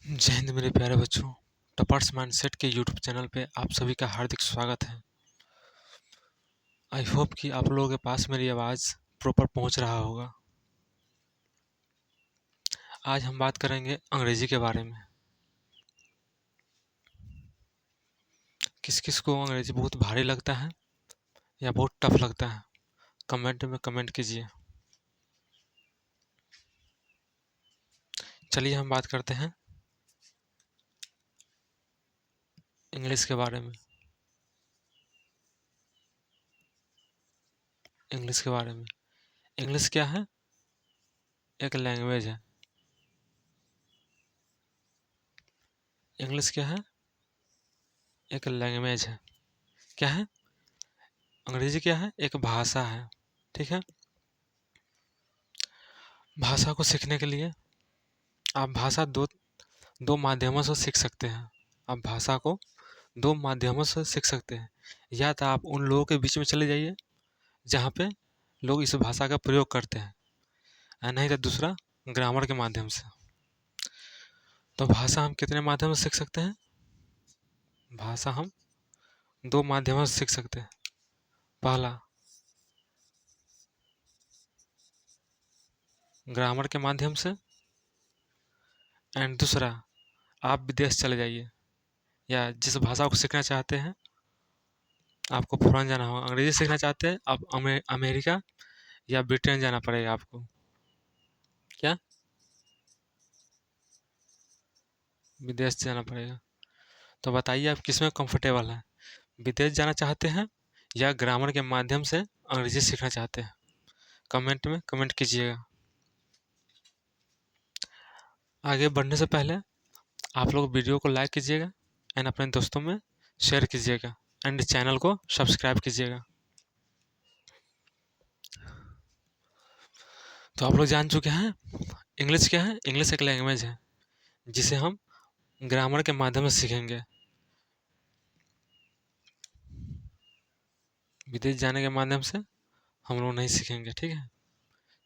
जय हिंद मेरे प्यारे बच्चों। टॉपर्स माइंडसेट के यूट्यूब चैनल पे आप सभी का हार्दिक स्वागत है। आई होप कि आप लोगों के पास मेरी आवाज़ प्रॉपर पहुंच रहा होगा। आज हम बात करेंगे अंग्रेजी के बारे में। किस किस को अंग्रेजी बहुत भारी लगता है या बहुत टफ लगता है, कमेंट में कमेंट कीजिए। चलिए हम बात करते हैं इंग्लिश के बारे में। इंग्लिश के बारे में, इंग्लिश क्या है? एक लैंग्वेज है। इंग्लिश क्या है? एक लैंग्वेज है। क्या है? अंग्रेजी क्या है? एक भाषा है। ठीक है। भाषा को सीखने के लिए आप भाषा दो दो माध्यमों से सीख सकते हैं। आप भाषा को दो माध्यमों से सीख सकते हैं। या तो आप उन लोगों के बीच में चले जाइए जहाँ पे लोग इस भाषा का प्रयोग करते हैं, और नहीं तो दूसरा ग्रामर के माध्यम से। तो भाषा हम कितने माध्यम से सीख सकते हैं? भाषा हम दो माध्यमों से सीख सकते हैं। पहला ग्रामर के माध्यम से, एंड दूसरा आप विदेश चले जाइए, या जिस भाषा को सीखना चाहते हैं, आपको फॉरेन जाना होगा। अंग्रेजी सीखना चाहते हैं आप अमेरिका या ब्रिटेन जाना पड़ेगा आपको। क्या? विदेश जाना पड़ेगा। तो बताइए आप किस में कंफर्टेबल हैं? विदेश जाना चाहते हैं या ग्रामर के माध्यम से अंग्रेजी सीखना चाहते हैं? कमेंट में कमेंट कीजिएगा। आगे बढ़ने से पहले आप लोग वीडियो को लाइक कीजिएगा एंड अपने दोस्तों में शेयर कीजिएगा एंड चैनल को सब्सक्राइब कीजिएगा। तो आप लोग जान चुके हैं इंग्लिश क्या है। इंग्लिश एक लैंग्वेज है जिसे हम ग्रामर के माध्यम से सीखेंगे। विदेश जाने के माध्यम से हम लोग नहीं सीखेंगे। ठीक है,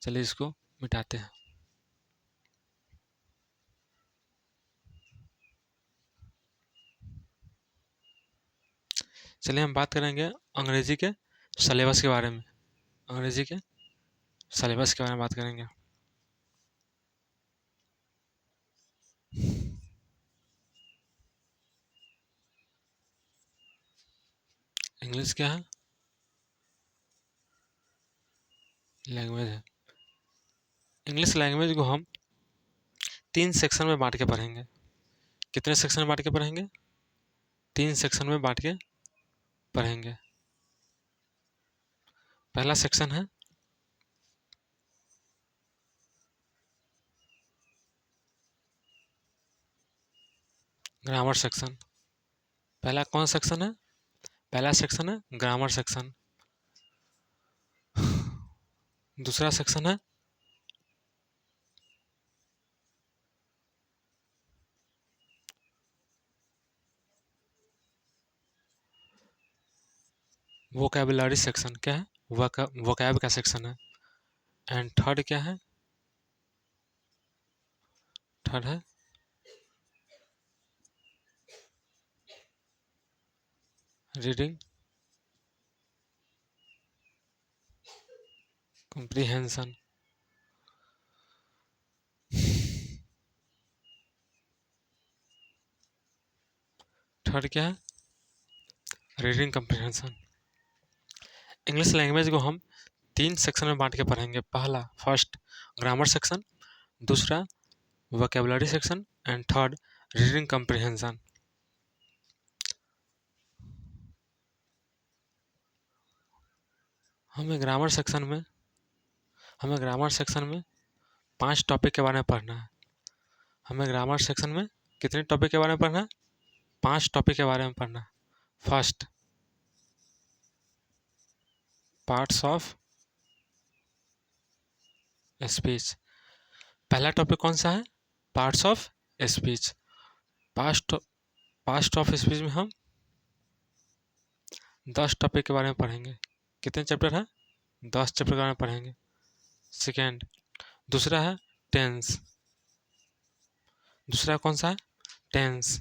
चलिए इसको मिटाते हैं। चलिए हम बात करेंगे अंग्रेजी के सिलेबस के बारे में। अंग्रेजी के सिलेबस के बारे में बात करेंगे। इंग्लिश क्या है? लैंग्वेज है। इंग्लिश लैंग्वेज को हम 3 सेक्शन में बांट के पढ़ेंगे। कितने सेक्शन में बांट के पढ़ेंगे? 3 सेक्शन में बांट के पढ़ेंगे। पहला सेक्शन है ग्रामर सेक्शन। पहला कौन सेक्शन है? पहला सेक्शन है ग्रामर सेक्शन। दूसरा सेक्शन है वोकैबुलरी सेक्शन। क्या है? वोकैब का सेक्शन है। एंड थर्ड क्या है? थर्ड है रीडिंग कॉम्प्रिहेंशन। थर्ड क्या है? Reading comprehension. इंग्लिश लैंग्वेज को हम 3 सेक्शन में बांट के पढ़ेंगे। पहला फर्स्ट ग्रामर सेक्शन, दूसरा vocabulary section and third reading comprehension. हमें ग्रामर सेक्शन में हमें ग्रामर सेक्शन में 5 टॉपिक के बारे में पढ़ना है। हमें ग्रामर सेक्शन में कितने टॉपिक के बारे में पढ़ना है? 5 टॉपिक के बारे में पढ़ना है। First, parts of speech. पहला टॉपिक कौन सा है? Parts of speech. Past past of speech में हम 10 टॉपिक के बारे में पढ़ेंगे। कितने चैप्टर हैं? 10 चैप्टर के बारे में पढ़ेंगे। सेकेंड, दूसरा है टेंस। दूसरा कौन सा है? टेंस।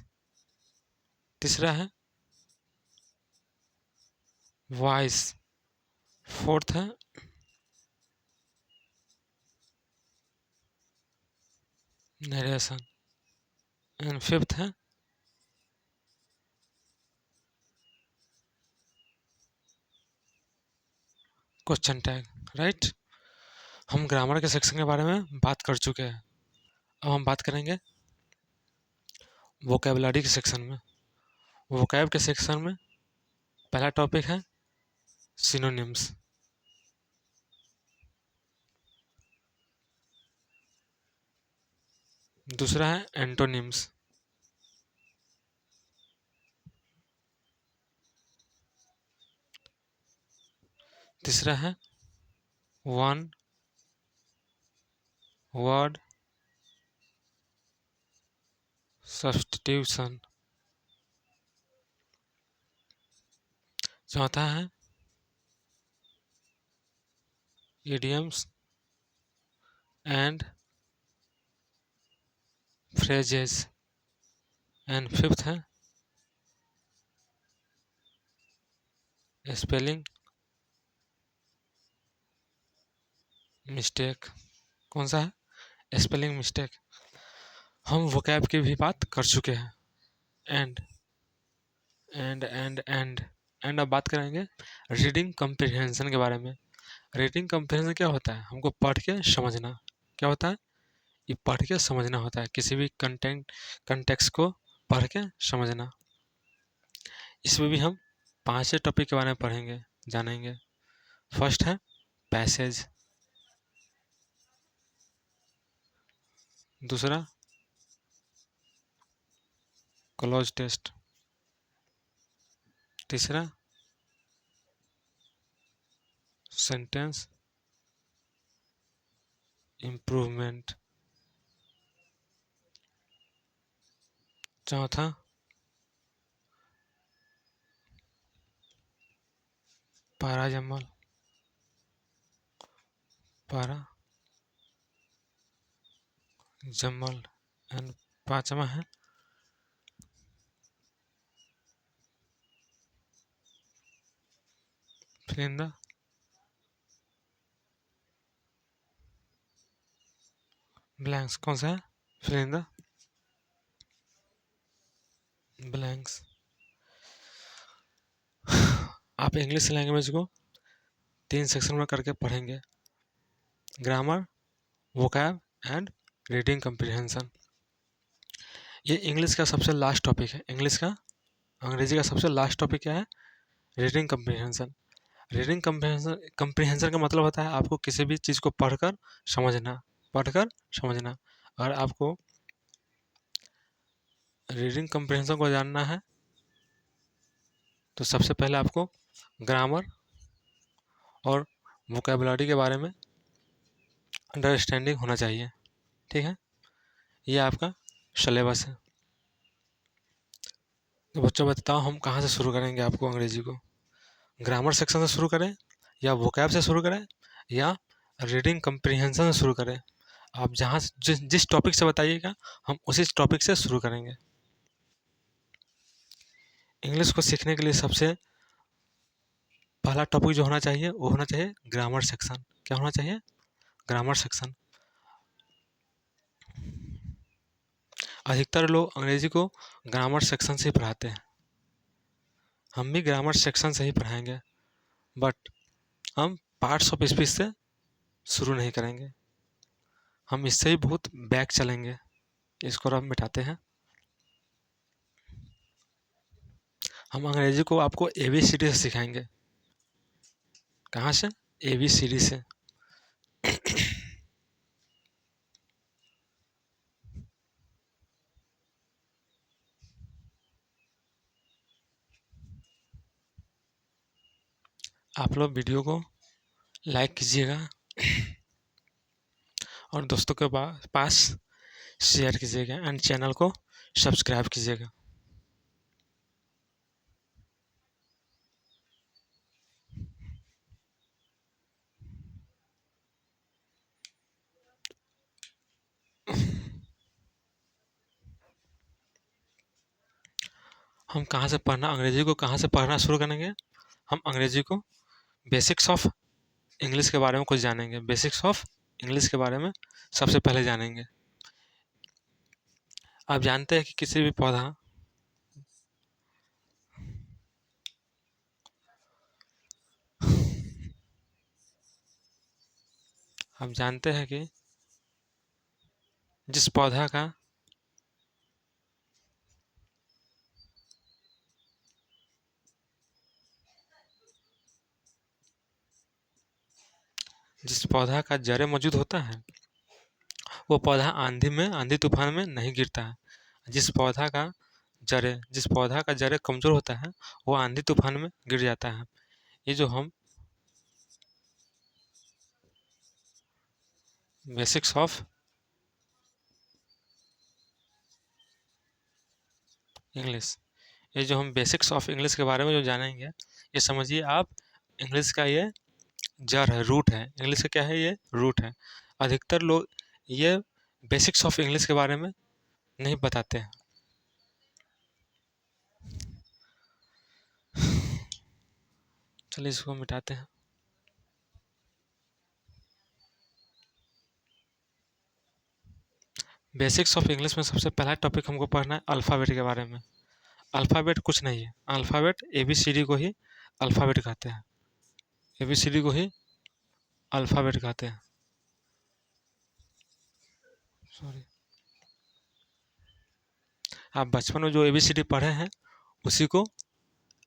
तीसरा है वॉइस। फोर्थ है नरेशन। एंड फिफ्थ है क्वेश्चन टैग। राइट। हम ग्रामर के सेक्शन के बारे में बात कर चुके हैं। अब हम बात करेंगे वोकेबलरी के सेक्शन में। वोकैब के सेक्शन में पहला टॉपिक है सिनोनिम्स। दूसरा है एंटोनिम्स। तीसरा है वन वर्ड सब्स्टिट्यूशन। चौथा है idioms and phrases. And fifth है स्पेलिंग मिस्टेक। कौन सा है स्पेलिंग मिस्टेक। हम वोकैब की भी बात कर चुके हैं। एंड एंड अब बात करेंगे रीडिंग कम्प्रिहेंशन के बारे में। रीडिंग कम्प्रिहेंशन क्या होता है? हमको पढ़ के समझना। क्या होता है? ये पढ़ के समझना होता है, किसी भी कंटेक्स्ट को पढ़ के समझना। इसमें भी हम 5 टॉपिक के बारे में पढ़ेंगे, जानेंगे। फर्स्ट है पैसेज। दूसरा क्लोज टेस्ट। तीसरा सेंटेंस इम्प्रूवमेंट। चौथा पैराजमल। पैरा जमल। एंड पांचवा है fill in the blanks। कौन सा है? fill in the blanks। आप इंग्लिश लैंग्वेज को 3 सेक्शन में करके पढ़ेंगे, ग्रामर, वोकैब एंड रीडिंग कम्प्रिहेंशन। ये इंग्लिश का सबसे लास्ट टॉपिक है। अंग्रेजी का सबसे लास्ट टॉपिक क्या है? रीडिंग कम्प्रिहेंशन। रीडिंग कम्प्रिहेंशन का मतलब होता है आपको किसी भी चीज़ को पढ़कर समझना। अगर आपको रीडिंग कम्प्रिहेंशन को जानना है तो सबसे पहले आपको ग्रामर और वोकेबलरी के बारे में अंडरस्टैंडिंग होना चाहिए। ठीक है, ये आपका सिलेबस है। तो बच्चों बताओ हम कहाँ से शुरू करेंगे आपको अंग्रेजी को? ग्रामर सेक्शन से शुरू करें या वोकैब से शुरू करें या रीडिंग कम्प्रिहेंशन से शुरू करें? आप जहाँ जिस टॉपिक से बताइएगा हम उसी टॉपिक से शुरू करेंगे। इंग्लिश को सीखने के लिए सबसे पहला टॉपिक जो होना चाहिए वो होना चाहिए ग्रामर सेक्शन। क्या होना चाहिए? Grammar section. अधिकतर लोग अंग्रेजी को ग्रामर सेक्शन से ही पढ़ाते हैं। हम भी ग्रामर सेक्शन से ही पढ़ाएंगे, बट हम पार्ट्स ऑफ स्पीच से शुरू नहीं करेंगे। हम इससे ही बहुत बैक चलेंगे। इसको अब मिटाते हैं। हम अंग्रेजी को आपको ABCD से सिखाएंगे। कहाँ से? ABCD से। आप लोग वीडियो को लाइक कीजिएगा और दोस्तों के पास शेयर कीजिएगा एंड चैनल को सब्सक्राइब कीजिएगा। हम कहाँ से पढ़ना, अंग्रेजी को कहाँ से पढ़ना शुरू करेंगे? हम अंग्रेजी को बेसिक्स ऑफ इंग्लिश के बारे में कुछ जानेंगे। बेसिक्स ऑफ इंग्लिश के बारे में सबसे पहले जानेंगे। आप जानते हैं कि किसी भी पौधा आप जानते हैं कि जिस पौधा का जड़ें मौजूद होता है, वो पौधा आंधी तूफान में नहीं गिरता है। जिस पौधा का जड़ें कमजोर होता है, वो आंधी तूफान में गिर जाता है। ये जो हम बेसिक्स ऑफ इंग्लिश ये जो हम बेसिक्स ऑफ इंग्लिश के बारे में जो जानेंगे, ये समझिए आप, इंग्लिश का ये जड़ है, रूट है। इंग्लिश का क्या है? ये रूट है। अधिकतर लोग ये बेसिक्स ऑफ इंग्लिश के बारे में नहीं बताते हैं। चलिए इसको मिटाते हैं। बेसिक्स ऑफ इंग्लिश में सबसे पहला टॉपिक हमको पढ़ना है अल्फ़ाबेट के बारे में। अल्फ़ाबेट कुछ नहीं है, अल्फ़ाबेट ABCD को ही अल्फ़ाबेट कहते हैं। ABCD को ही अल्फ़ाबेट कहते हैं। सॉरी, आप बचपन में जो ABCD पढ़े हैं, उसी को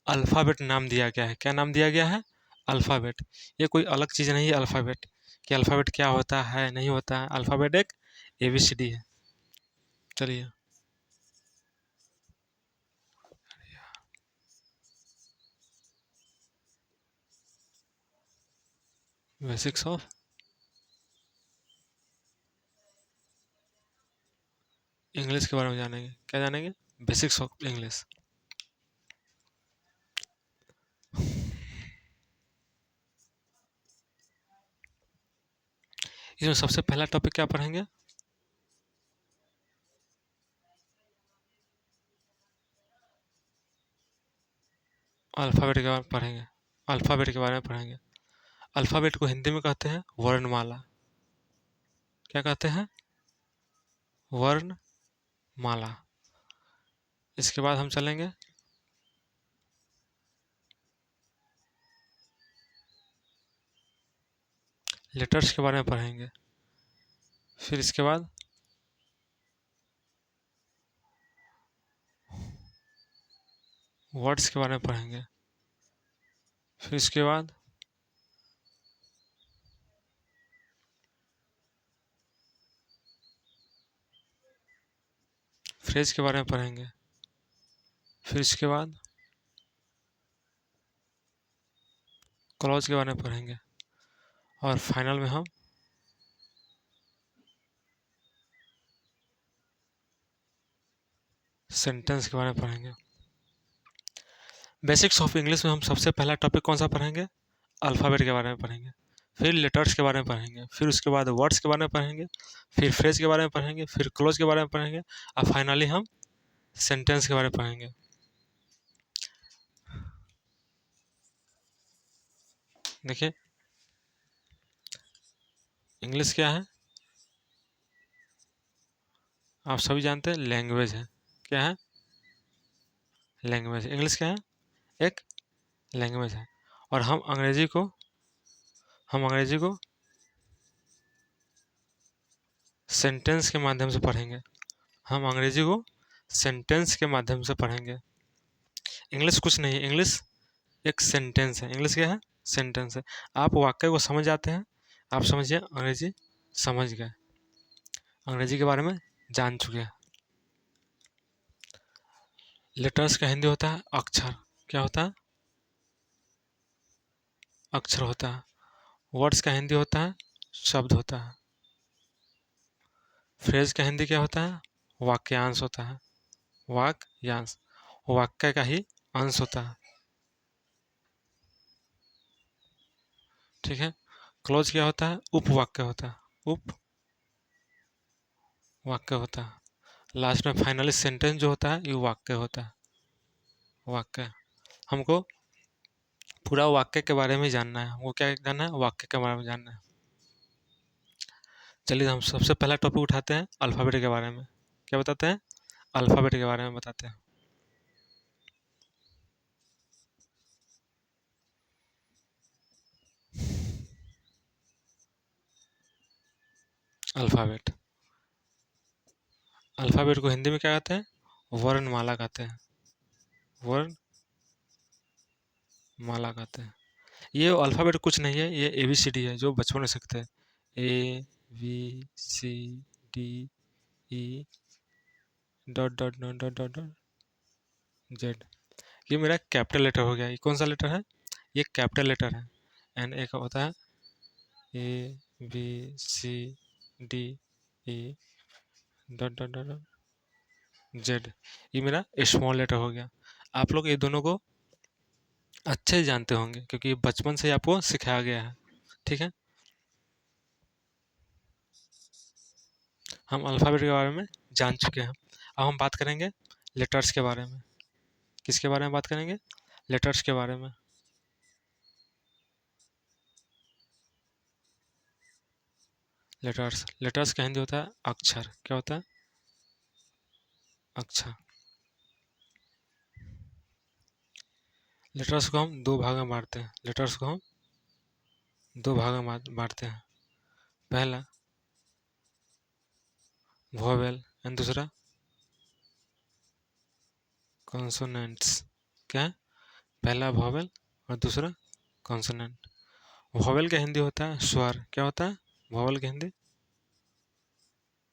अल्फ़ाबेट नाम दिया गया है। क्या नाम दिया गया है? अल्फ़ाबेट। ये कोई अलग चीज़ नहीं है अल्फ़ाबेट, कि अल्फ़ाबेट क्या होता है, नहीं होता है। अल्फ़ाबेट एक ABCD है। चलिए, बेसिक्स ऑफ इंग्लिश के बारे में जानेंगे। क्या जानेंगे? Basics of English. इसमें सबसे पहला टॉपिक क्या पढ़ेंगे? अल्फ़ाबेट के बारे में पढ़ेंगे। अल्फ़ाबेट के बारे में पढ़ेंगे। अल्फ़ाबेट को हिंदी में कहते हैं वर्णमाला। क्या कहते हैं? वर्णमाला। इसके बाद हम चलेंगे लेटर्स के बारे में पढ़ेंगे। फिर इसके बाद वर्ड्स के बारे में पढ़ेंगे। फिर इसके बाद फ्रेज के बारे में पढ़ेंगे। फिर इसके बाद क्लॉज के बारे में पढ़ेंगे। और फाइनल में हम सेंटेंस के बारे में पढ़ेंगे। बेसिक्स ऑफ इंग्लिश में हम सबसे पहला टॉपिक कौन सा पढ़ेंगे? अल्फ़ाबेट के बारे में पढ़ेंगे। फिर लेटर्स के बारे में पढ़ेंगे। फिर उसके बाद वर्ड्स के बारे में पढ़ेंगे। फिर फ्रेज के बारे में पढ़ेंगे। फिर क्लोज के बारे में पढ़ेंगे। और फाइनली हम सेंटेंस के बारे में पढ़ेंगे। देखिए, इंग्लिश क्या है? आप सभी जानते हैं, लैंग्वेज है। क्या है? लैंग्वेज। इंग्लिश क्या है? एक लैंग्वेज है। और हम अंग्रेजी को सेंटेंस के माध्यम से पढ़ेंगे। हम अंग्रेजी को सेंटेंस के माध्यम से पढ़ेंगे। इंग्लिश कुछ नहीं है, इंग्लिश एक सेंटेंस है। इंग्लिश क्या है? सेंटेंस है। आप वाक्य को समझ जाते हैं, आप समझिए अंग्रेजी समझ गए, अंग्रेजी के बारे में जान चुके हैं। लेटर्स का हिंदी होता है अक्षर। क्या होता है? अक्षर होता है। वर्ड्स का हिंदी होता है शब्द होता है। फ्रेज का हिंदी क्या होता है? वाक्यांश होता है। वाक्यांश वाक्य का ही अंश होता है। ठीक है। क्लोज क्या होता है? उपवाक्य होता है। उपवाक्य होता है। लास्ट में फाइनली सेंटेंस जो होता है, ये वाक्य होता है। वाक्य, हमको पूरा वाक्य के बारे में जानना है। हमको क्या जानना है? वाक्य के बारे में जानना है। चलिए हम सबसे पहला टॉपिक उठाते हैं अल्फ़ाबेट के बारे में। क्या बताते हैं? अल्फ़ाबेट के बारे में बताते हैं। अल्फ़ाबेट, अल्फ़ाबेट को हिंदी में क्या कहते हैं? वर्णमाला कहते हैं। वर्णमाला कहते हैं। ये अल्फ़ाबेट कुछ नहीं है, ये ABCD है जो बचपन में सीखते हैं। ABCDE dot dot dot dot dot dot Z. ये मेरा कैपिटल लेटर हो गया। ये कौन सा लेटर है? ये कैपिटल लेटर है। एंड एक होता है ABCDE dot dot dot Z. ये मेरा स्मॉल लेटर हो गया। आप लोग ये दोनों को अच्छे से जानते होंगे क्योंकि बचपन से ही आपको सिखाया गया है। ठीक है, हम अल्फ़ाबेट के बारे में जान चुके हैं। अब हम बात करेंगे लेटर्स के बारे में। किसके बारे में बात करेंगे? लेटर्स के बारे में। लेटर्स, लेटर्स का हिंदी होता है अक्षर। क्या होता है? अक्षर। लेटर्स को हम दो भाग में बांटते हैं। लेटर्स को हम दो भाग में बांटते हैं। पहला वोवेल एंड दूसरा कॉन्सोनेंट्स। क्या है? पहला वोवेल और दूसरा कॉन्सोनेंट। वोवेल का हिंदी होता है स्वर। क्या होता है वोवेल का हिंदी?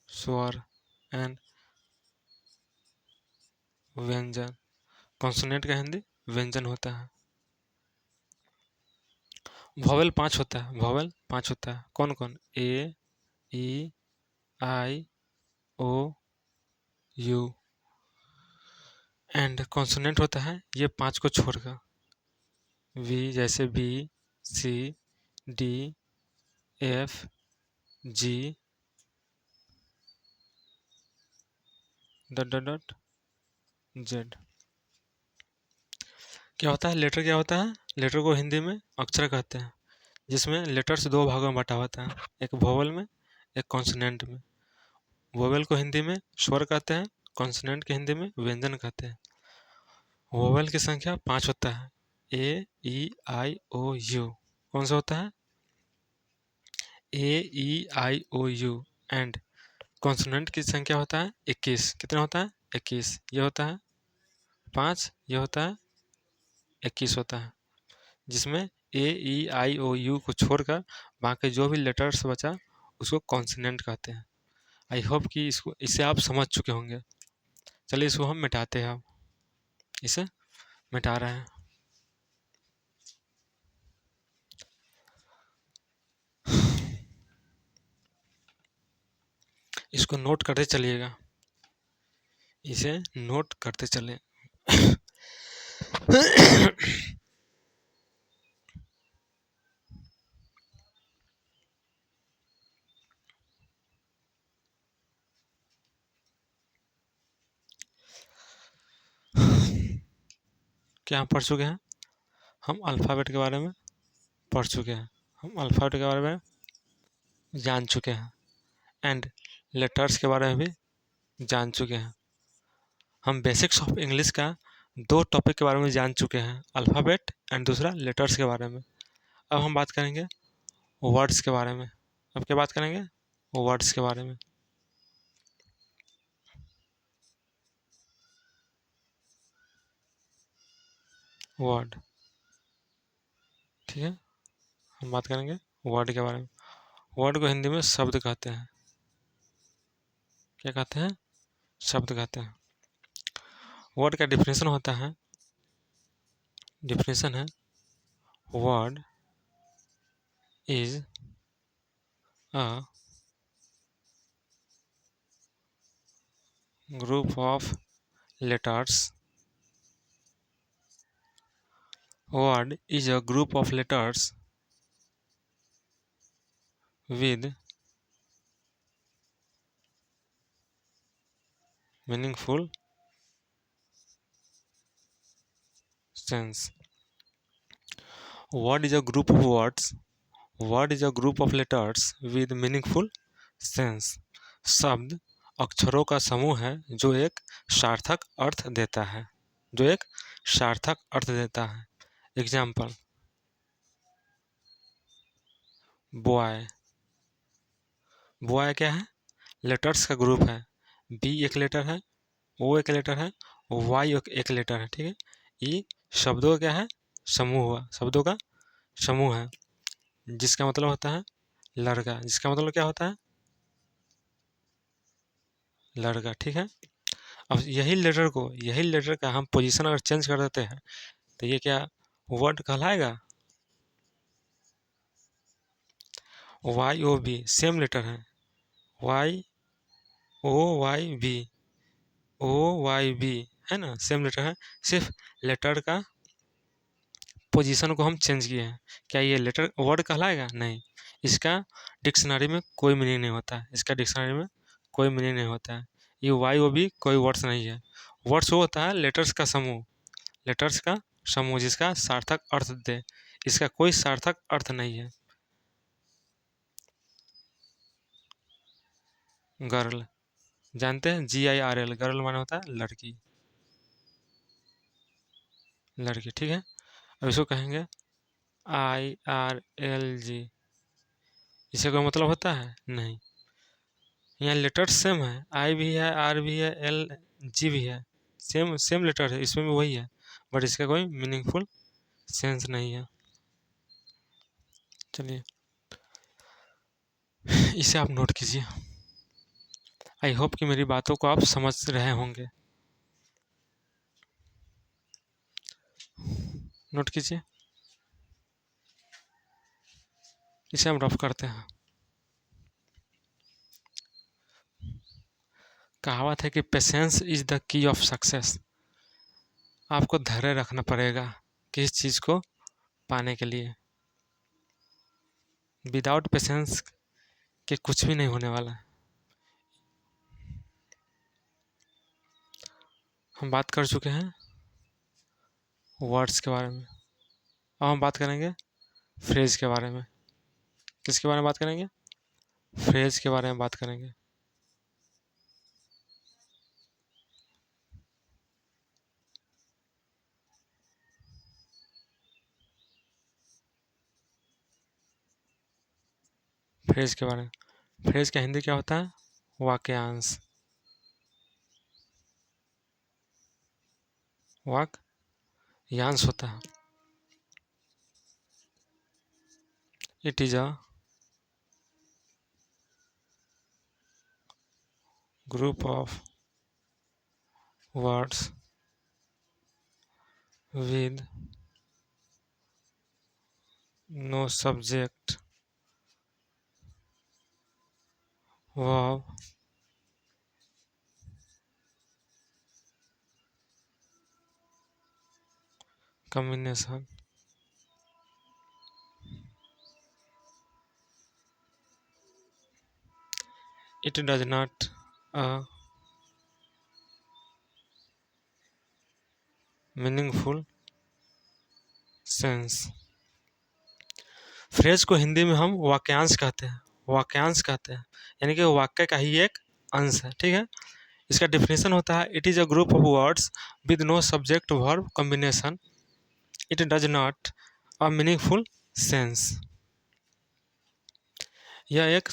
स्वर। एंड व्यंजन। कॉन्सोनेंट का हिंदी व्यंजन होता है। वोवेल 5 होता है। वोवेल 5 होता है। कौन कौन? ए, ई, आई, ओ, यू। एंड कॉन्सोनेंट होता है ये 5 को छोड़कर। वी जैसे बी, सी, डी, एफ, जी डॉट डॉट डॉट जेड। क्या होता है लेटर? क्या होता है लेटर? को हिंदी में अक्षर कहते हैं, जिसमें लेटर्स दो भागों में बटा होता है, एक वोवेल में, एक कॉन्सोनेंट में। वोवेल को हिंदी में स्वर कहते हैं, कॉन्सोनेंट के हिंदी में व्यंजन कहते हैं। वोवेल की संख्या 5 होता है। ए, ई, आई, ओ, यू। कौन सा होता है? ए, ई, आई, ओ, यू। एंड कॉन्सोनेंट की संख्या होता है 21। कितना होता है? 21। ये होता है 5, ये होता है 21 होता है, जिसमें ए, ई, आई, ओ, यू को छोड़कर बाकी जो भी लेटर्स बचा उसको कॉन्सोनेंट कहते हैं। आई होप कि इसको इसे आप समझ चुके होंगे। चलिए इसको हम मिटाते हैं। अब इसे मिटा रहे हैं। इसको नोट करते चलिएगा। इसे नोट करते चले। क्या हम पढ़ चुके हैं? हम अल्फ़ाबेट के बारे में पढ़ चुके हैं। हम अल्फ़ाबेट के बारे में जान चुके हैं। एंड लेटर्स के बारे में भी जान चुके हैं। हम बेसिक्स ऑफ इंग्लिश का दो टॉपिक के बारे में जान चुके हैं, अल्फ़ाबेट एंड दूसरा लेटर्स के बारे में। अब हम बात करेंगे वर्ड्स के बारे में। अब क्या बात करेंगे? वर्ड्स के बारे में। वर्ड, ठीक है, हम बात करेंगे वर्ड के बारे में। वर्ड को हिंदी में शब्द कहते हैं। क्या कहते हैं? शब्द कहते हैं। वर्ड का डिफिनेशन होता है, डिफिनेशन है word is a group of letters. Word is a group of letters with meaningful sense. Word is a group of words. Word is a group of letters with meaningful sense. शब्द अक्षरों का समूह है जो एक सार्थक अर्थ देता है, जो एक सार्थक अर्थ देता है. Example, boy. बॉय क्या है? लेटर्स का ग्रुप है. बी एक लेटर है, ओ एक लेटर है, वाई एक लेटर है. ठीक है. ई शब्दों का क्या है? समूह हुआ. शब्दों का समूह है जिसका मतलब होता है लड़का. जिसका मतलब क्या होता है? लड़का. ठीक है. अब यही लेटर का हम पोजीशन अगर चेंज कर देते हैं तो ये क्या वर्ड कहलाएगा? Y O B same letter है. Y O Y B, O Y B है ना, सेम लेटर है. सिर्फ लेटर का पोजीशन को हम चेंज किए हैं. क्या ये लेटर वर्ड कहलाएगा? नहीं. इसका डिक्शनरी में कोई मीनिंग नहीं होता है. इसका डिक्शनरी में कोई मीनिंग नहीं होता है. ये वाई ओ बी कोई वर्ड्स नहीं है. वर्ड्स वो होता है लेटर्स का समूह. लेटर्स का समूह जिसका सार्थक अर्थ दे. इसका कोई सार्थक अर्थ नहीं है. गर्ल जानते हैं, GIRL, गर्ल माने होता है लड़की. लड़की. ठीक है. अब इसको कहेंगे IRLG. इसका कोई मतलब होता है? नहीं. यहाँ लेटर्स सेम है. आई भी है, आर भी है, LG भी है. सेम सेम लेटर है. इसमें भी वही है बट इसका कोई मीनिंगफुल सेंस नहीं है. चलिए इसे आप नोट कीजिए. आई होप कि मेरी बातों को आप समझ रहे होंगे. नोट कीजिए. इसे हम रफ करते हैं. कहावत है कि patience is the key of success. आपको धैर्य रखना पड़ेगा किस चीज़ को पाने के लिए. विदाउट पेशेंस के कुछ भी नहीं होने वाला है. हम बात कर चुके हैं वर्ड्स के बारे में. अब हम बात करेंगे फ्रेज के बारे में. किसके बारे में बात करेंगे? फ्रेज के बारे में बात करेंगे. फ्रेज के बारे में. फ्रेज का हिंदी क्या होता है? वाक्यांश. वाक्यांश होता है. It is a group of words with no subject, verb, combination. It does not a meaningful sense. Phrase को हिंदी में हम वाक्यांश कहते हैं. वाक्यांश कहते हैं यानी कि वाक्य का ही एक अंश है. ठीक है. इसका डेफिनेशन होता है it is a group of words with no subject verb combination. It does not a meaningful sense. यह एक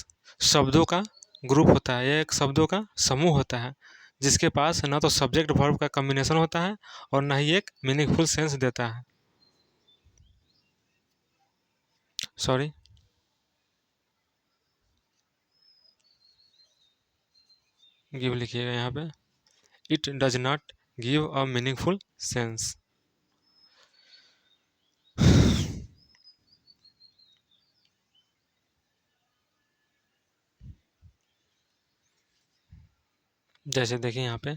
शब्दों का ग्रुप होता है. यह एक शब्दों का समूह होता है जिसके पास ना तो सब्जेक्ट वर्ब का कॉम्बिनेशन होता है और ना ही एक मीनिंगफुल सेंस देता है. सॉरी, गिव लिखिएगा यहाँ पे. It does not give a meaningful sense. जैसे देखिए यहाँ पे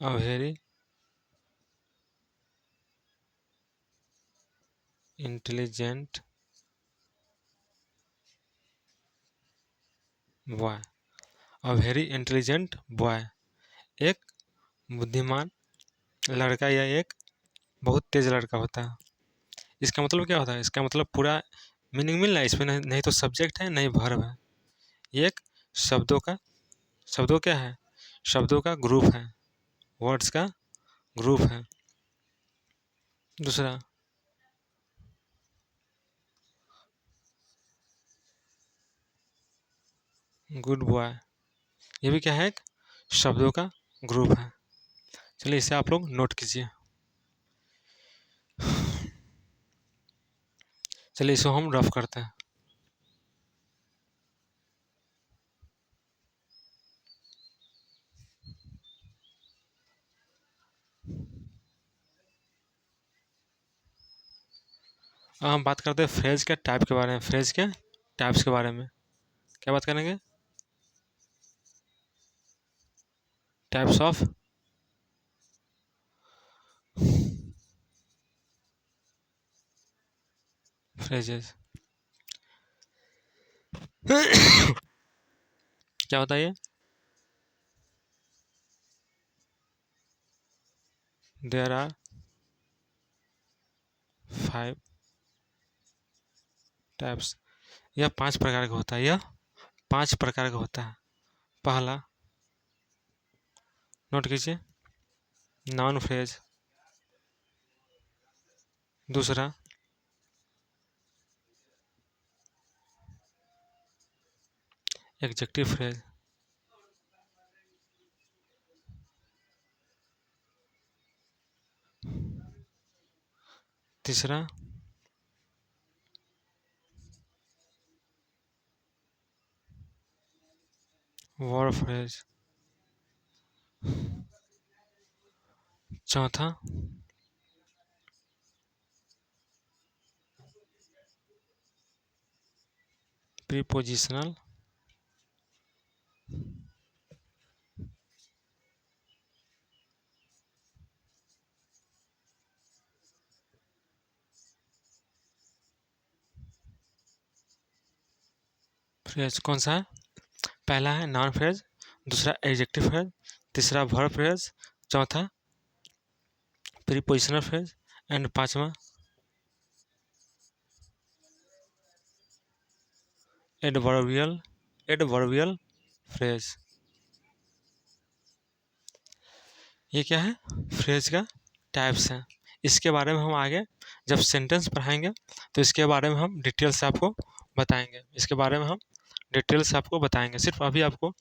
a very intelligent boy. A very intelligent boy. एक बुद्धिमान लड़का या एक बहुत तेज लड़का होता है। इसका मतलब क्या होता है? इसका मतलब पूरा मीनिंग मिल रहा है इसमें? नहीं, नहीं तो सब्जेक्ट है, नहीं वर्ब है। ये एक शब्दों का शब्दों क्या है? शब्दों का ग्रुप है, वर्ड्स का ग्रुप है। दूसरा, गुड बॉय, ये भी क्या है? एक शब्दों का ग्रुप है। चलिए इसे आप लोग नोट कीजिए। चलिए इसको हम रफ करते हैं। अब हम बात करते हैं फ्रेज के टाइप के बारे में, फ्रेज के टाइप्स के बारे में। क्या बात करेंगे? Types of phrases. क्या होता है ये? There are 5 types. यह 5 प्रकार का होता है। यह 5 प्रकार का होता है। पहला, नोट कीजिए, नाउन फ्रेज। दूसरा, एग्जेक्टिव फ्रेज। तीसरा, वर्ब फ्रेज। चौथा, प्रीपोजिशनल फ्रेज। कौन सा है? पहला है नाउन फ्रेज, दूसरा एडजेक्टिव फ्रेज, तीसरा वर्ब फ्रेज, चौथा प्रीपोजिशनल फ्रेज, एंड पांचवा एडवर्बियल एडवर्बियल फ्रेज। ये क्या है? फ्रेज का टाइप्स हैं। इसके बारे में हम आगे जब सेंटेंस पढ़ाएंगे तो इसके बारे में हम डिटेल से आपको बताएंगे। इसके बारे में हम डिटेल से आपको बताएंगे। सिर्फ अभी आपको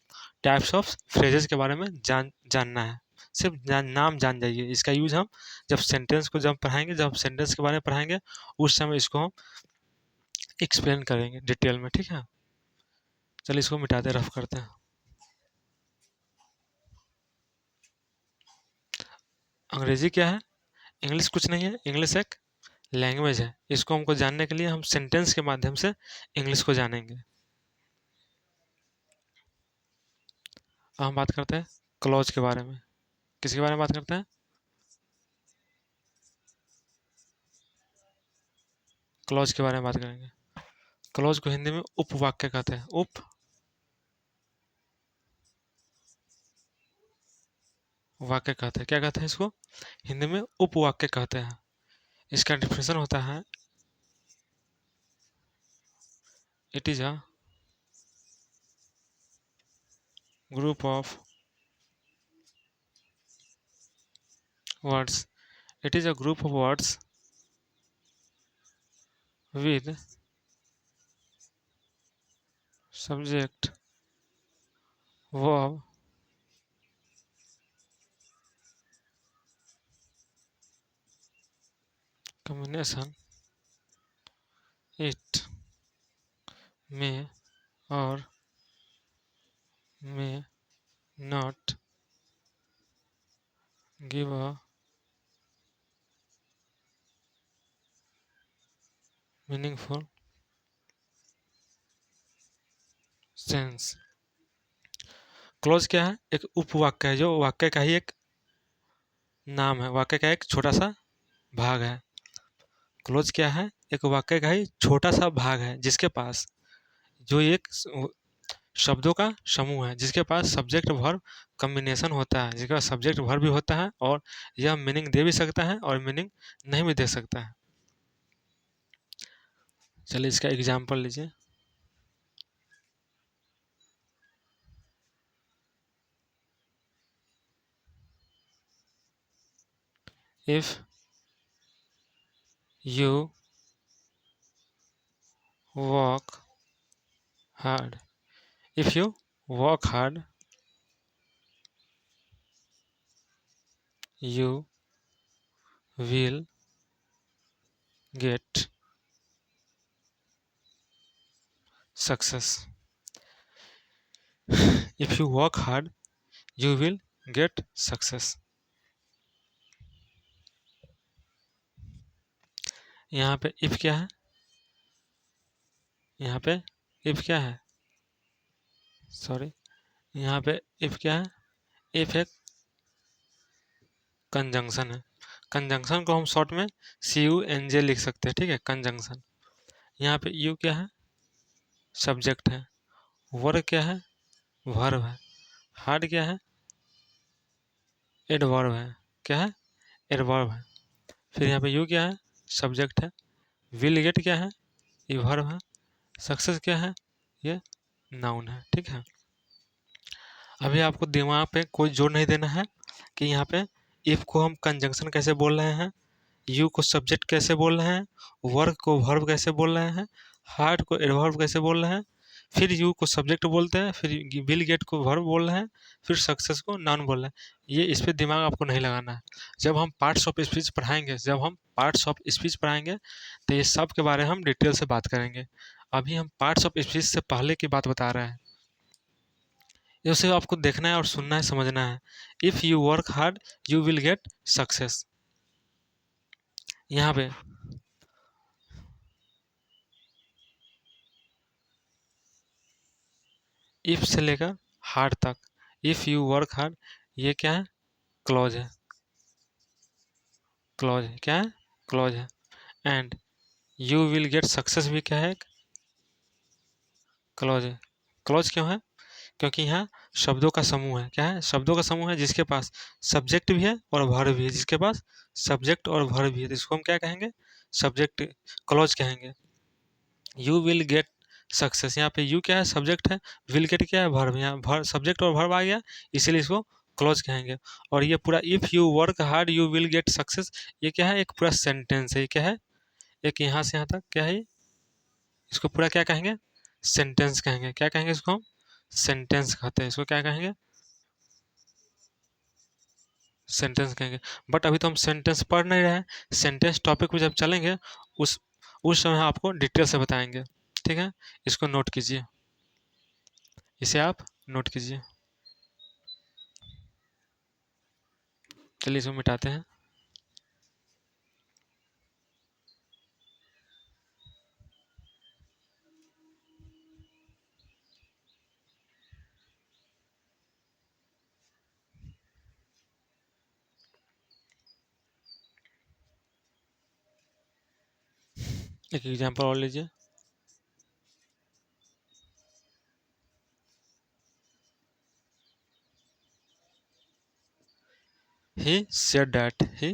टाइप्स ऑफ फ्रेजेस के बारे में जानना है। सिर्फ नाम जान जाइए। इसका यूज हम जब सेंटेंस को जब पढ़ाएंगे, जब सेंटेंस के बारे में पढ़ाएंगे, उस समय इसको हम एक्सप्लेन करेंगे डिटेल में। ठीक है? चलिए इसको मिटाते रफ करते हैं। अंग्रेजी क्या है? इंग्लिश कुछ नहीं है। इंग्लिश एक लैंग्वेज है। इसको हमको जानने के लिए हम सेंटेंस के माध्यम से इंग्लिश को जानेंगे। अब हम बात करते हैं क्लॉज के बारे में। किसके बारे में बात करते हैं? क्लॉज के बारे में बात करेंगे। क्लॉज को हिंदी में उपवाक्य कहते हैं। उपवाक्य कहते हैं। क्या कहते हैं इसको? हिंदी में उपवाक्य कहते हैं। इसका डिफिनेशन होता है, it is a group of words it is a group of words with subject, verb, combination, it में और may not give a meaningful sense। Close क्या है? एक उपवाक्य है, जो वाक्य का ही एक नाम है, वाक्य का एक छोटा सा भाग है। क्लोज क्या है? एक वाक्य का ही छोटा सा भाग है जिसके पास जो एक शब्दों का समूह है जिसके पास सब्जेक्ट वर्ब कॉम्बिनेशन होता है, जिसके पास सब्जेक्ट वर्ब भी होता है और यह मीनिंग दे भी सकता है और मीनिंग नहीं भी दे सकता है। चलिए इसका एग्जाम्पल लीजिए। If you work hard, if you work hard you will get success. If you work hard, you will get success. यहाँ पे if क्या है? यहाँ पे if क्या है? सॉरी, यहाँ पे if क्या है? if एक कंजंक्शन है। कंजंक्शन को हम शॉर्ट में CUNJ लिख सकते हैं, ठीक है, कंजंक्शन। यहाँ पे यू क्या है? सब्जेक्ट है। वर्क क्या है? वर्ब है। हार्ड क्या है? एडवर्ब है। क्या है? एडवर्ब है। फिर यहाँ पे यू क्या है? सब्जेक्ट है। विल गेट क्या है? ये वर्ब है। सक्सेस क्या है? ये नाउन है, ठीक है। अभी आपको दिमाग पे कोई जोर नहीं देना है कि यहाँ पे इफ को हम कंजंक्शन कैसे बोल रहे हैं, यू को सब्जेक्ट कैसे बोल रहे हैं, वर्क को वर्ब कैसे बोल रहे हैं, हार्ड को एडवर्ब कैसे बोल रहे हैं, फिर यू को सब्जेक्ट बोलते हैं, फिर विल गेट को वर्ब बोल रहे हैं, फिर सक्सेस को नाउन बोल रहे हैं। ये इस पर दिमाग आपको नहीं लगाना है। जब हम पार्ट्स ऑफ स्पीच पढ़ाएंगे, तो ये सब के बारे में हम डिटेल से बात करेंगे। अभी हम पार्ट्स ऑफ स्पीच से पहले की बात बता रहे हैं। ये सिर्फ आपको देखना है और सुनना है, समझना है। If you work hard you will get success. यहाँ पे इफ से लेकर हार्ड तक, इफ़ यू वर्क हार्ड, ये क्या है? क्लॉज है। क्लॉज है, क्या है? क्लॉज है। And you will get success भी क्या है? क्लॉज है। क्लॉज क्यों है? क्योंकि यहाँ शब्दों का समूह है। क्या है? शब्दों का समूह है जिसके पास सब्जेक्ट भी है और वर्ब भी है। जिसके पास सब्जेक्ट और वर्ब भी है तो इसको हम क्या कहेंगे? सब्जेक्ट क्लॉज कहेंगे। यू विल गेट सक्सेस, यहाँ पे यू क्या है? सब्जेक्ट है। विल गेट क्या है? वर्ब। यहाँ वर्ब, सब्जेक्ट और वर्ब आ गया, इसीलिए इसको क्लॉज कहेंगे। और ये पूरा if you work hard you will get success, ये क्या है? एक पूरा सेंटेंस है। ये क्या है? एक यहाँ से यहाँ तक क्या है? इसको पूरा क्या कहेंगे? सेंटेंस कहेंगे। क्या कहेंगे इसको हम? सेंटेंस कहते हैं। इसको क्या कहेंगे? सेंटेंस कहेंगे। बट अभी तो हम सेंटेंस पढ़ नहीं रहे हैं। सेंटेंस टॉपिक पे जब चलेंगे उस उस समय आपको डिटेल से बताएंगे, ठीक है। इसको नोट कीजिए, इसे आप नोट कीजिए। चलिए इसको मिटाते हैं। एक एग्जांपल और लीजिए। he said that he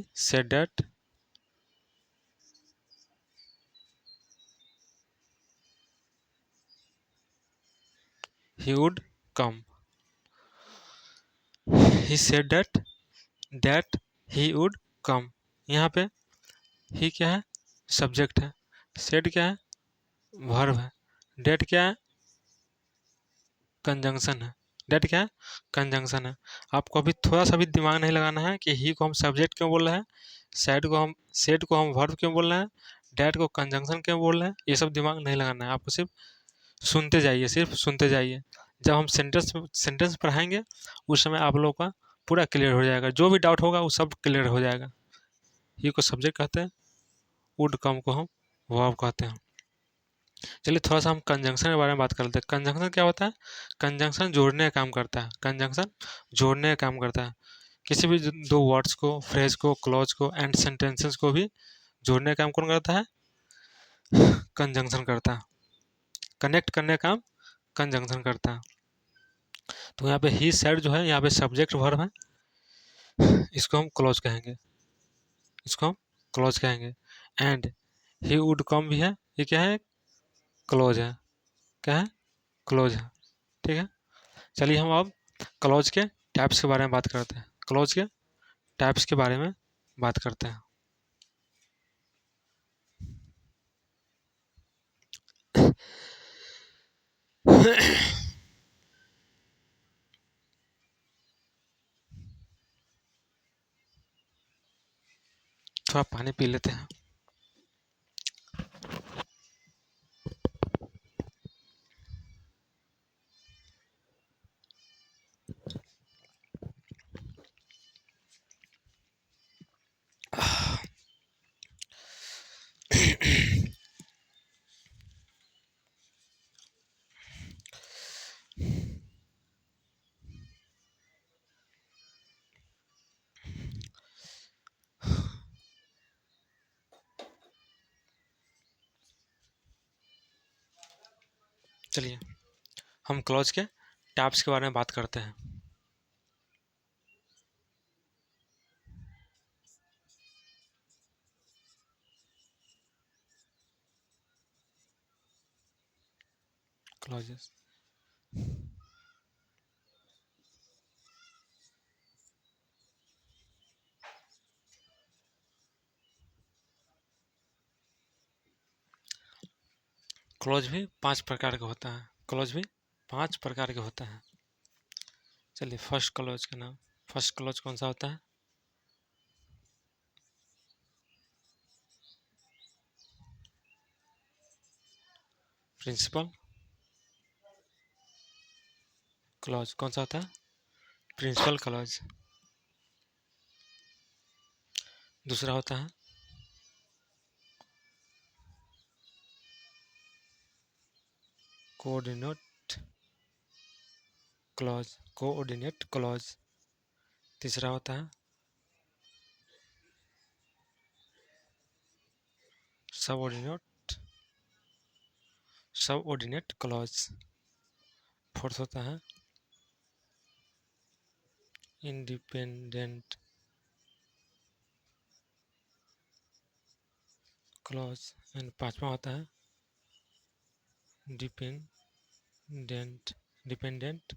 would come। he said that he would come। यहाँ पे ही क्या है? सब्जेक्ट है। said क्या है? वर्ब है। डेट क्या है? कंजंक्शन है। डेट क्या है? कंजंक्शन है। आपको अभी थोड़ा सा भी दिमाग नहीं लगाना है कि ही को हम सब्जेक्ट क्यों बोल रहे हैं, सेड को हम वर्ब क्यों बोल रहे हैं, डेट को कंजंक्शन क्यों बोल रहे हैं। ये सब दिमाग नहीं लगाना है। आपको सिर्फ सुनते जाइए, सिर्फ सुनते जाइए। जब हम सेंटेंस पढ़ाएंगे उस समय आप लोगों का पूरा क्लियर हो जाएगा। जो भी डाउट होगा वो सब क्लियर हो जाएगा। ही को सब्जेक्ट कहते हैं, वुड कम को हम वर्ब कहते हैं। चलिए थोड़ा सा हम कंजंक्शन के बारे में बात कर लेते हैं। कंजंक्शन क्या होता है? कंजंक्शन जोड़ने का काम करता है। कंजंक्शन जोड़ने का काम करता है। किसी भी दो वर्ड्स को, फ्रेज को, क्लॉज को एंड सेंटेंसेस को भी जोड़ने का काम कौन करता है? कंजंक्शन करता है। कनेक्ट करने का काम कंजंक्शन करता है। तो यहाँ पे ही सेड जो है, यहाँ पे सब्जेक्ट वर्ब है, इसको हम क्लोज कहेंगे, इसको हम क्लोज कहेंगे। एंड ही वुड कम भी है, ये क्या है, क्लोज है, क्या है, क्लोज है, ठीक है। चलिए हम अब क्लोज के टाइप्स के बारे में बात करते हैं, क्लोज के टाइप्स के बारे में बात करते हैं। थोड़ा पानी पी लेते हैं। चलिए हम क्लोज के टाइप्स के बारे में बात करते हैं। क्लोजेस, क्लोज भी 5 प्रकार का होता है, क्लोज भी 5 प्रकार के होता है। चलिए फर्स्ट क्लोज का नाम, फर्स्ट क्लोज कौन सा होता है, प्रिंसिपल क्लॉज कौन सा होता है, प्रिंसिपल क्लॉज। दूसरा होता है कोऑर्डिनेट क्लॉज, कोऑर्डिनेट क्लॉज। तीसरा होता है सबऑर्डिनेट, सबऑर्डिनेट क्लॉज। फोर्थ होता है इंडिपेंडेंट क्लॉज। एंड पांचवा होता है डिपेंडेंट, डिपेंडेंट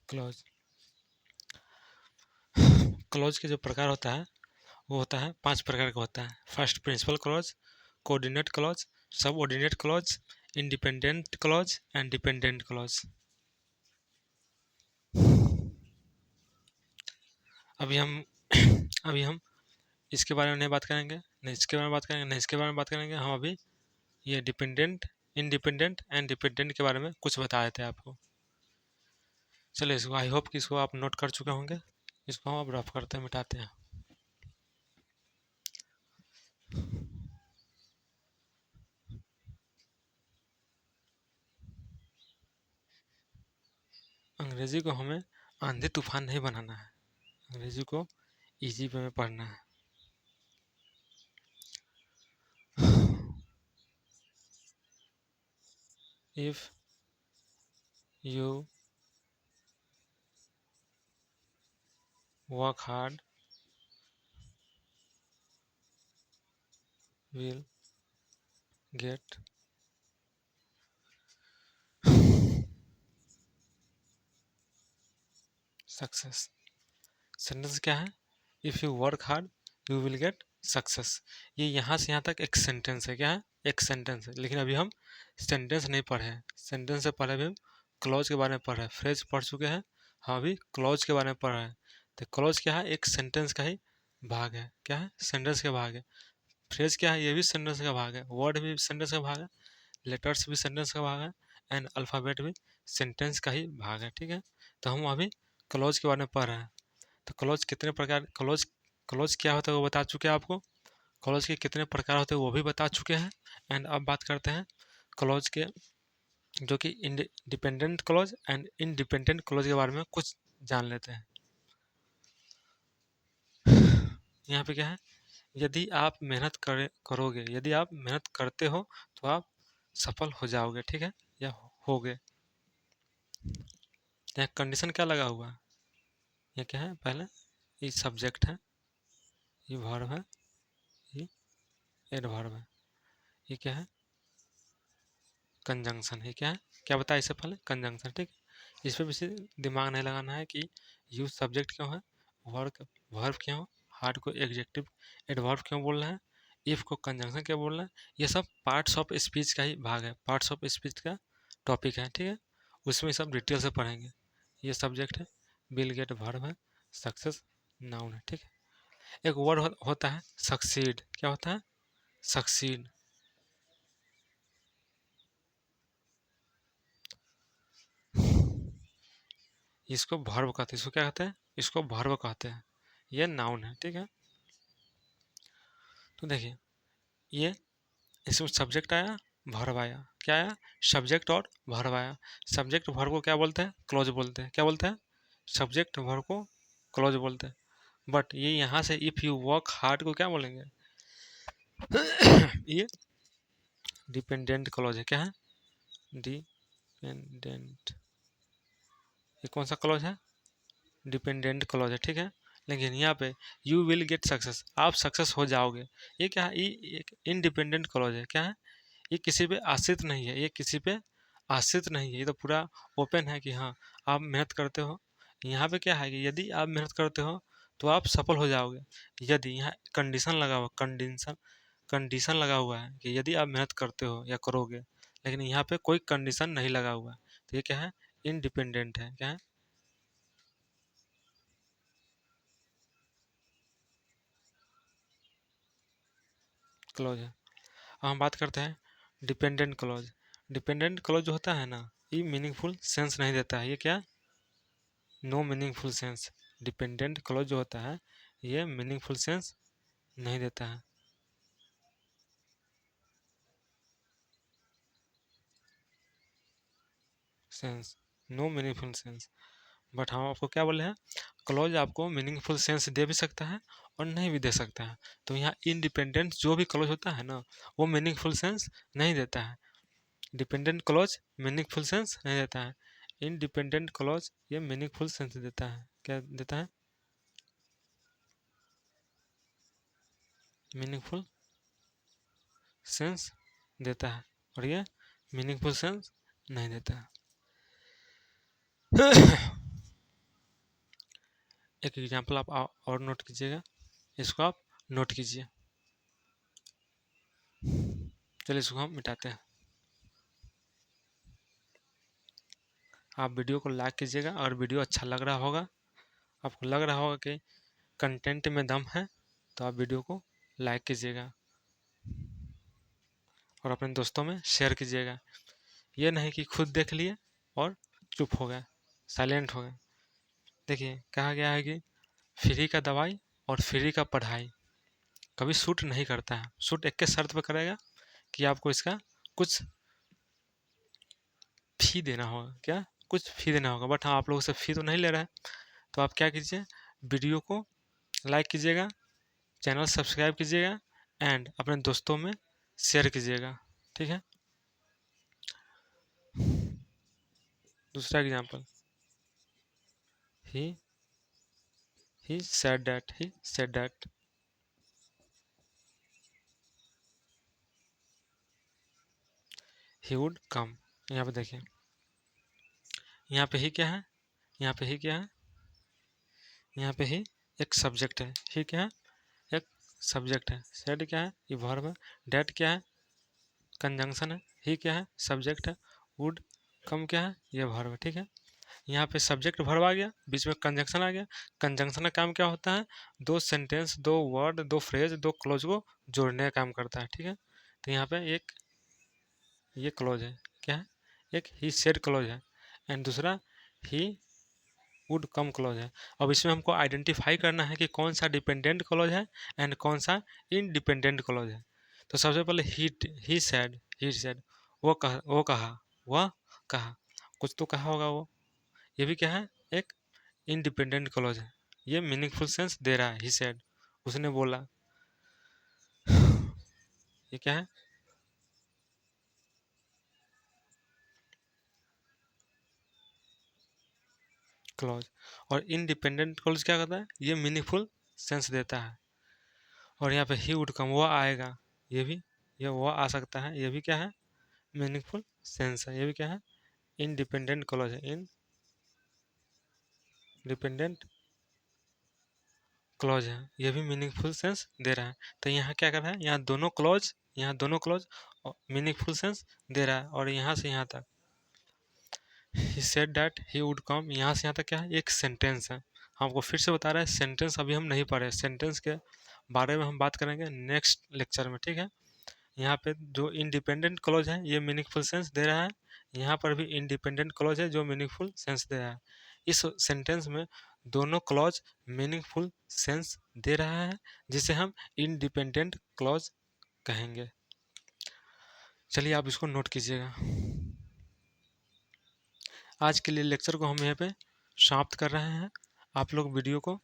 क्लॉज। क्लॉज के जो प्रकार होता है वो होता है 5 प्रकार का होता है। First principle clause, coordinate clause, subordinate clause, independent clause and dependent clause. अभी हम अभी हम इसके बारे में नहीं बात करेंगे, नहीं इसके बारे में बात करेंगे, नहीं इसके बारे में बात करेंगे। हम अभी ये डिपेंडेंट, इंडिपेंडेंट एंड डिपेंडेंट के बारे में कुछ बता देते हैं आपको। चलिए इसको, आई होप कि इसको आप नोट कर चुके होंगे। इसको हम अब रफ करते हैं, मिटाते हैं। अंग्रेजी को हमें आंधी तूफान नहीं बनाना है, अंग्रेजी को इजी वे में पढ़ना है। If you work hard will get success. Sentence क्या है, if you work hard you will get success. ये यहाँ से यहाँ तक एक सेंटेंस है, क्या है, एक सेंटेंस है। लेकिन अभी हम सेंटेंस नहीं पढ़े हैं, सेंटेंस से पहले भी हम क्लॉज के बारे में पढ़ रहे हैं, फ्रेज पढ़ चुके हैं। हम अभी क्लॉज के बारे में पढ़ रहे हैं। तो क्लॉज क्या है, एक सेंटेंस का ही भाग है, क्या है, सेंटेंस का भाग है। फ्रेज क्या है, ये भी सेंटेंस का भाग है। वर्ड भी सेंटेंस का भाग है, लेटर्स भी सेंटेंस का भाग है, एंड अल्फ़ाबेट भी सेंटेंस का ही भाग है, ठीक है। तो हम अभी क्लॉज के बारे में पढ़ रहे हैं। तो क्लोज कितने प्रकार, क्लोज क्लोज क्या होता है वो बता चुके हैं आपको, क्लोज के कितने प्रकार होते हैं वो भी बता चुके हैं। एंड अब बात करते हैं क्लोज के, जो कि dependent clause and independent close के बारे में कुछ जान लेते हैं। यहाँ पे क्या है, यदि आप मेहनत करोगे, यदि आप मेहनत करते हो तो आप सफल हो जाओगे, ठीक है, या होगे। यहाँ कंडीशन क्या लगा हुआ है, ये क्या है, पहले ये सब्जेक्ट है, ये वर्ब है, ये एडवर्ब है, ये क्या है, कंजंक्शन है। क्या है, क्या बताया इससे पहले, कंजंक्शन। ठीक है, इस पर बेसी दिमाग नहीं लगाना है कि यूज सब्जेक्ट क्यों है, वर्ब वर्ब क्यों है, हार्ड को एग्जेक्टिव एडवर्ब क्यों बोल रहे हैं, इफ को कंजंक्शन क्या बोल रहे हैं। ये सब पार्ट्स ऑफ स्पीच का ही भाग है, पार्ट्स ऑफ स्पीच का टॉपिक है। ठीक है, उसमें सब डिटेल से पढ़ेंगे। ये सब्जेक्ट है, विल गेट वर्ब है, सक्सेस नाउन है। ठीक है, एक वर्ड होता है सक्सीड। क्या होता है, सक्सीड। इसको वर्ब कहते हैं, इसको क्या कहते हैं, इसको वर्ब कहते हैं, ये नाउन है। ठीक है, तो देखिए ये इसमें सब्जेक्ट आया, वर्ब आया, क्या आया, सब्जेक्ट और वर्ब आया। सब्जेक्ट वर्ब को क्या बोलते हैं, क्लोज बोलते हैं। क्या बोलते हैं, सब्जेक्ट वर्ब को क्लोज बोलते हैं। बट ये यहाँ से इफ यू वर्क हार्ड को क्या बोलेंगे, ये डिपेंडेंट क्लोज है। क्या है, डिपेंडेंट, ये कौन सा क्लोज है, डिपेंडेंट क्लॉज है। ठीक है, लेकिन यहाँ पे यू विल गेट सक्सेस, आप सक्सेस हो जाओगे, ये क्या है, ये एक इंडिपेंडेंट क्लॉज है। क्या है, ये किसी पे आश्रित नहीं है, ये किसी पे आश्रित नहीं है, ये तो पूरा ओपन है कि हाँ आप मेहनत करते हो। यहाँ पे क्या है कि यदि आप मेहनत करते हो तो आप सफल हो जाओगे। यदि यहाँ कंडीशन लगा हुआ, कंडीशन कंडीशन लगा हुआ है कि यदि आप मेहनत करते हो या करोगे, लेकिन यहाँ पे कोई कंडीशन नहीं लगा हुआ है, तो ये क्या है, इंडिपेंडेंट है। क्या है, क्लॉज है। अब हम बात करते हैं डिपेंडेंट क्लॉज। डिपेंडेंट क्लॉज जो होता है ना, ये मीनिंगफुल सेंस नहीं देता है। ये क्या, no meaningful sense. Dependent clause जो होता है ये मीनिंगफुल सेंस नहीं देता है। Sense, no meaningful sense. But हम आपको क्या बोले हैं, क्लॉज आपको मीनिंगफुल सेंस दे भी सकता है और नहीं भी दे सकता है। तो यहाँ इंडिपेंडेंट जो भी क्लॉज होता है ना, वो मीनिंगफुल सेंस नहीं देता है। डिपेंडेंट क्लॉज मीनिंगफुल सेंस नहीं देता है, इंडिपेंडेंट क्लॉज ये मीनिंगफुल सेंस देता है। क्या देता है, मीनिंगफुल सेंस देता है, और ये मीनिंगफुल सेंस नहीं देता है। एक एग्जांपल आप और नोट कीजिएगा, इसको आप नोट कीजिए। चलिए इसको हम मिटाते हैं। आप वीडियो को लाइक कीजिएगा, अगर वीडियो अच्छा लग रहा होगा, आपको लग रहा होगा कि कंटेंट में दम है, तो आप वीडियो को लाइक कीजिएगा और अपने दोस्तों में शेयर कीजिएगा। ये नहीं कि खुद देख लिए और चुप हो गए, साइलेंट हो गए। देखिए कहा गया है कि फ्री का दवाई और फ्री का पढ़ाई कभी सूट नहीं करता है। सूट एक के शर्त पर करेगा कि आपको इसका कुछ फी देना होगा। क्या, कुछ फी देना होगा। बट हाँ, आप लोगों से फी तो नहीं ले रहा है, तो आप क्या कीजिए, वीडियो को लाइक कीजिएगा, चैनल सब्सक्राइब कीजिएगा एंड अपने दोस्तों में शेयर कीजिएगा। ठीक है, दूसरा example, he he said that he would come. यहाँ पे देखिए, यहाँ पे ही क्या है, यहाँ पे ही क्या है, यहाँ पे ही एक सब्जेक्ट है। ही क्या है, एक सब्जेक्ट है। सेड क्या है, ये वर्ब है। डेट क्या है, कंजंक्शन है। ही क्या है, सब्जेक्ट है। वुड कम क्या है, ये वर्ब है। ठीक है, यहाँ पे सब्जेक्ट वर्ब आ गया, बीच में कंजंक्शन आ गया। कंजंक्शन का काम क्या होता है, दो सेंटेंस, दो वर्ड, दो फ्रेज, दो क्लोज को जोड़ने का काम करता है। ठीक है, तो यहाँ पे एक ये क्लोज है। क्या है, एक ही सेड क्लोज है एंड दूसरा ही वुड कम क्लोज है। अब इसमें हमको आइडेंटिफाई करना है कि कौन सा डिपेंडेंट क्लोज है एंड कौन सा इनडिपेंडेंट क्लोज है। तो सबसे पहले ही सेड, वो कहा कुछ तो कहा होगा वो, ये भी क्या है, एक इंडिपेंडेंट क्लोज है। ये मीनिंगफुल सेंस दे रहा है, ही सेड, उसने बोला। ये क्या है, क्लॉज। और इंडिपेंडेंट क्लॉज क्या करता है, ये मीनिंगफुल सेंस देता है। और यहाँ पे ही वुड कम, वह आएगा, ये भी, ये वह आ सकता है, ये भी क्या है, मीनिंगफुल सेंस है। ये भी क्या है, इंडिपेंडेंट क्लॉज है, इंडिपेंडेंट क्लॉज है, ये भी मीनिंगफुल सेंस दे रहा है। तो यहाँ क्या कर रहा है, यहाँ दोनों क्लॉज मीनिंगफुल सेंस दे रहा है। और यहाँ से यहाँ तक he said that he would come, यहाँ से यहाँ तक क्या है, एक सेंटेंस है। हमको फिर से बता रहा है, सेंटेंस अभी हम नहीं पढ़े, सेंटेंस के बारे में हम बात करेंगे नेक्स्ट लेक्चर में, ठीक है। यहाँ पे जो इंडिपेंडेंट क्लॉज है ये मीनिंगफुल सेंस दे रहा है, यहाँ पर भी इंडिपेंडेंट क्लॉज है जो मीनिंगफुल सेंस दे रहा है। इस सेंटेंस में दोनों क्लॉज मीनिंगफुल सेंस दे रहा है, जिसे हम इंडिपेंडेंट क्लॉज कहेंगे। चलिए आप इसको नोट कीजिएगा। आज के लिए लेक्चर को हम यहाँ पे समाप्त कर रहे हैं। आप लोग वीडियो को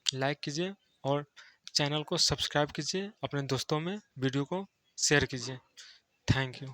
लाइक कीजिए और चैनल को सब्सक्राइब कीजिए, अपने दोस्तों में वीडियो को शेयर कीजिए। Thank you.